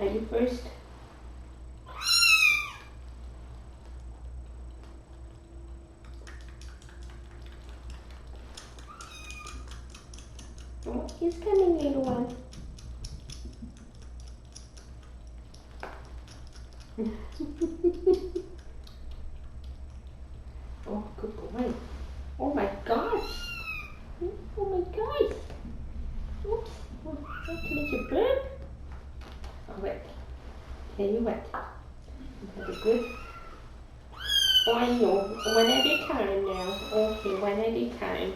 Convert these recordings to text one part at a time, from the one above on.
Are you first? Oh, he's coming, little one. Oh, good boy. Oh my gosh. Oh my gosh. Oops. Oh, that makes you burp. Oh, wait. Tell you what. Have a good. Oh, I know. One at a time now. Okay, one at a time.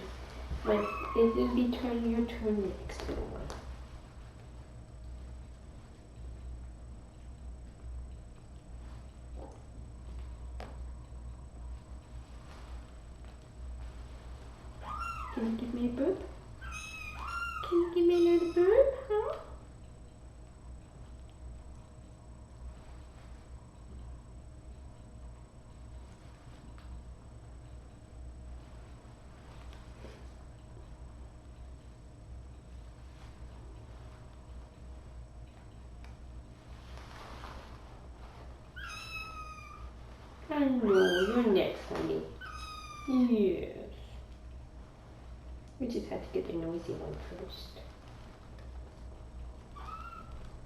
But it will be your turn next, little one. Can you give me a burp? Can you give me a little burp, huh? I know, you're next, honey. Yes. We just had to get the noisy one first.